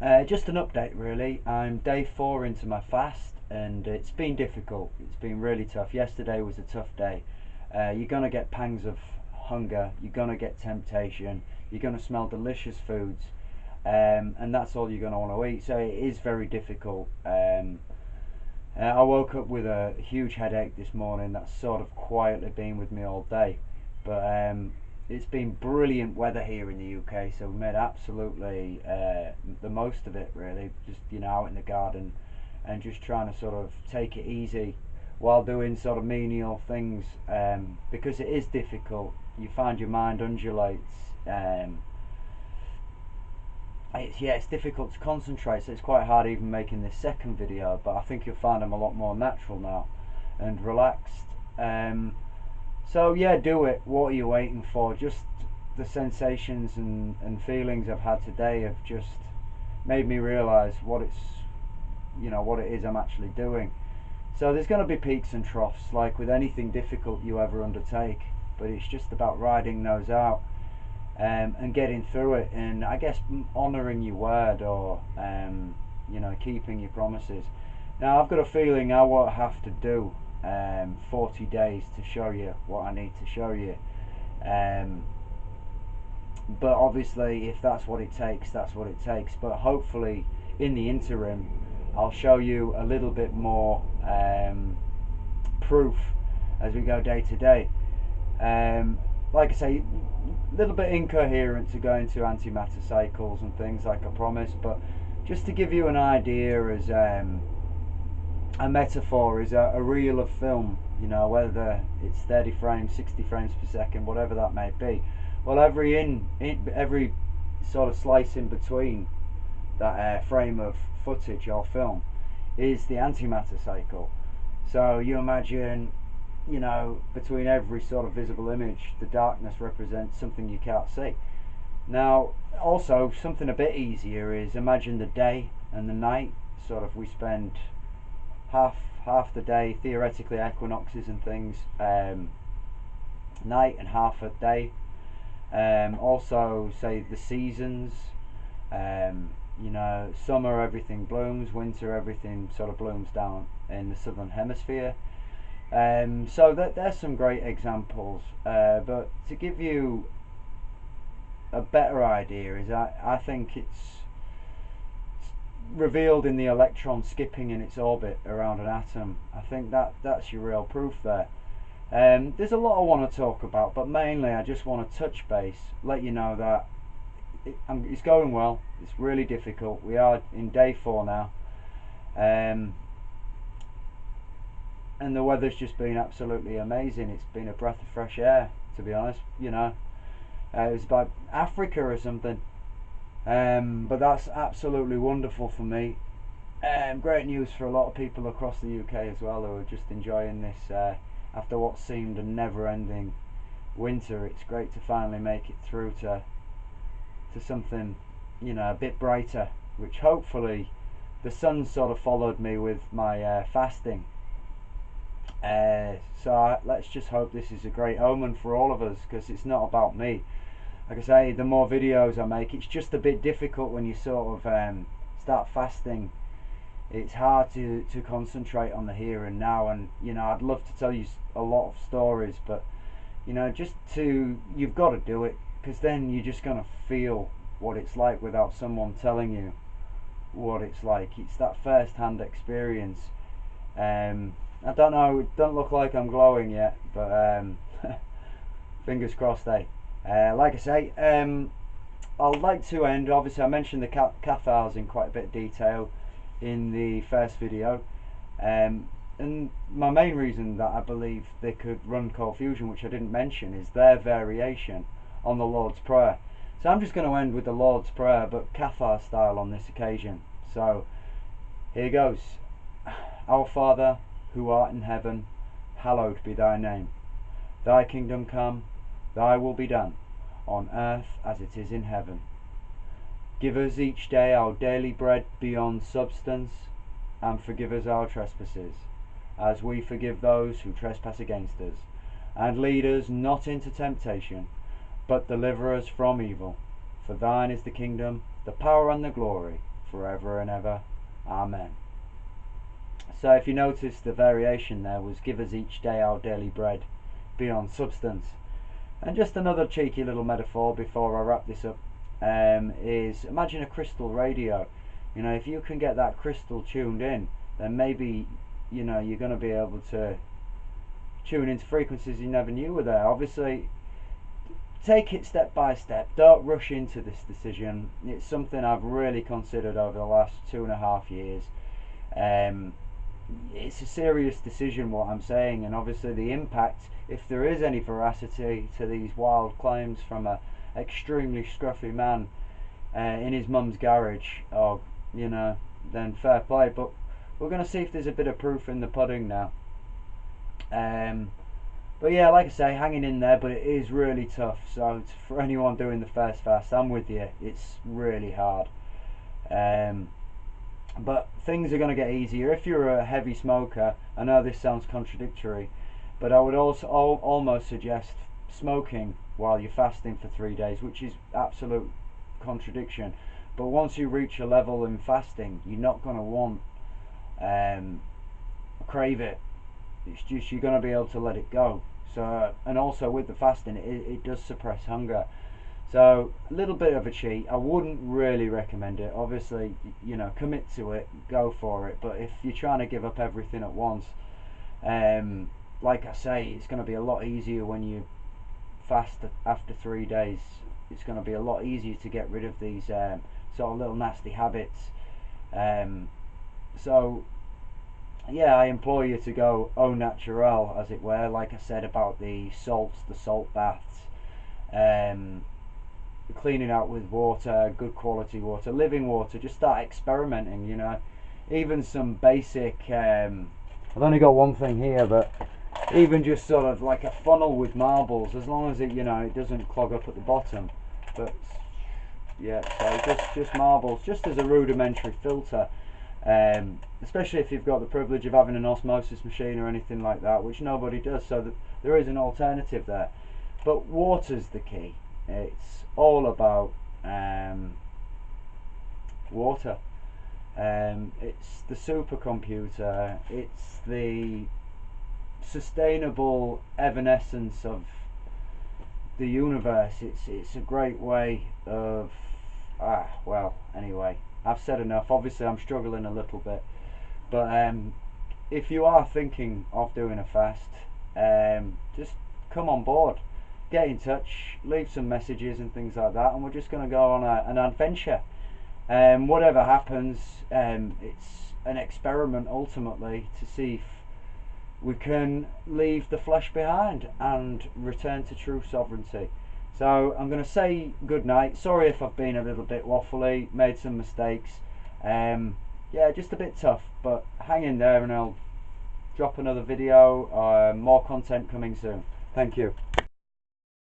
Just an update really. I'm day 4 into my fast and it's been difficult. It's been really tough. Yesterday was a tough day. You're going to get pangs of hunger, you're going to get temptation, you're going to smell delicious foods, and that's all you're going to want to eat. So it is very difficult. I woke up with a huge headache this morning that's sort of quietly been with me all day. But it's been brilliant weather here in the UK, so we made absolutely the most of it really. Just out in the garden and just trying to sort of take it easy while doing sort of menial things, because it is difficult. You find your mind undulates. It's difficult to concentrate, so it's quite hard even making this second video, but I think you'll find I'm a lot more natural now and relaxed. So yeah, do it. What are you waiting for? Just the sensations and feelings I've had today have just made me realise what it is I'm actually doing. So there's going to be peaks and troughs, like with anything difficult you ever undertake, but it's just about riding those out, and getting through it, and I guess honouring your word, or keeping your promises. Now I've got a feeling I won't have to do 40 days to show you what I need to show you, but obviously if that's what it takes, that's what it takes. But hopefully in the interim I'll show you a little bit more proof as we go day to day. Like I say, a little bit incoherent to go into antimatter cycles and things like I promised, but just to give you an idea, as a metaphor is a reel of film, whether it's 30 frames, 60 frames per second, whatever that may be. Well, every sort of slice in between that frame of footage or film is the antimatter cycle. So you imagine, between every sort of visible image, the darkness represents something you can't see. Now, also, something a bit easier is imagine the day and the night. Sort of, we spend half the day, theoretically equinoxes and things, night, and half a day. Also, say the seasons. Summer everything blooms, winter everything sort of blooms down in the southern hemisphere. So there's some great examples, but to give you a better idea is I think it's revealed in the electron skipping in its orbit around an atom. I think that's your real proof there. There's a lot I want to talk about, but mainly I just want to touch base, let you know that it's going well. It's really difficult. We are in day 4 now, and the weather's just been absolutely amazing. It's been a breath of fresh air, to be honest. It was about Africa or something, but that's absolutely wonderful for me. Great news for a lot of people across the UK as well, who are just enjoying this after what seemed a never-ending winter. It's great to finally make it through to something a bit brighter, which hopefully the sun sort of followed me with my fasting. So let's just hope this is a great omen for all of us, because it's not about me. Like I say, the more videos I make, it's just a bit difficult when you sort of start fasting. It's hard to concentrate on the here and now, and I'd love to tell you a lot of stories, but you've got to do it, because then you're just going to feel what it's like without someone telling you what it's like. It's that first-hand experience. I don't know, it don't look like I'm glowing yet, but fingers crossed, eh? Like I say, I'd like to end, obviously I mentioned the cathars in quite a bit of detail in the first video, and my main reason that I believe they could run cold fusion, which I didn't mention, is their variation on the Lord's Prayer. So I'm just going to end with the Lord's Prayer, but cathar style on this occasion. So here goes. Our Father, who art in heaven, hallowed be thy name. Thy kingdom come, thy will be done, on earth as it is in heaven. Give us each day our daily bread beyond substance, and forgive us our trespasses, as we forgive those who trespass against us. And lead us not into temptation, but deliver us from evil. For thine is the kingdom, the power, and the glory, forever and ever. Amen. So if you notice, the variation there was, give us each day our daily bread, beyond substance. And just another cheeky little metaphor before I wrap this up, is imagine a crystal radio. You know, if you can get that crystal tuned in, then maybe, you know, you're going to be able to tune into frequencies you never knew were there. Obviously, take it step by step. Don't rush into this decision. It's something I've really considered over the last 2.5 years. It's a serious decision, what I'm saying, and obviously the impact, if there is any veracity to these wild claims from a extremely scruffy man in his mum's garage, or, you know, then fair play. But we're going to see if there's a bit of proof in the pudding now. But yeah, like I say, hanging in there, but it is really tough. So for anyone doing the first fast, I'm with you. It's really hard. But things are going to get easier if you're a heavy smoker. I know this sounds contradictory, but I would also almost suggest smoking while you're fasting for 3 days, which is absolute contradiction. But once you reach a level in fasting, you're not going to want crave it. It's just you're going to be able to let it go. So, and also with the fasting, it does suppress hunger. So a little bit of a cheat. I wouldn't really recommend it. Obviously, you know, commit to it, go for it. But if you're trying to give up everything at once, like I say, it's going to be a lot easier when you fast after 3 days. It's going to be a lot easier to get rid of these sort of little nasty habits. So yeah, I implore you to go au naturel, as it were. Like I said about the salts, the salt baths, cleaning out with water, good quality water, living water. Just start experimenting, you know. Even some basic, I've only got one thing here, but even just sort of like a funnel with marbles, as long as it, you know, it doesn't clog up at the bottom. But yeah, so just marbles, just as a rudimentary filter. Especially if you've got the privilege of having an osmosis machine or anything like that, which nobody does, so that there is an alternative there. But water's the key. It's all about water. It's the supercomputer. It's the sustainable evanescence of the universe. It's a great way of well, anyway, I've said enough. Obviously I'm struggling a little bit, but if you are thinking of doing a fast, just come on board, get in touch, leave some messages and things like that, and we're just going to go on an adventure. Whatever happens, it's an experiment ultimately to see if we can leave the flesh behind and return to true sovereignty. So I'm going to say good night. Sorry if I've been a little bit waffly, made some mistakes. Yeah, just a bit tough, but hang in there and I'll drop another video. More content coming soon. Thank you.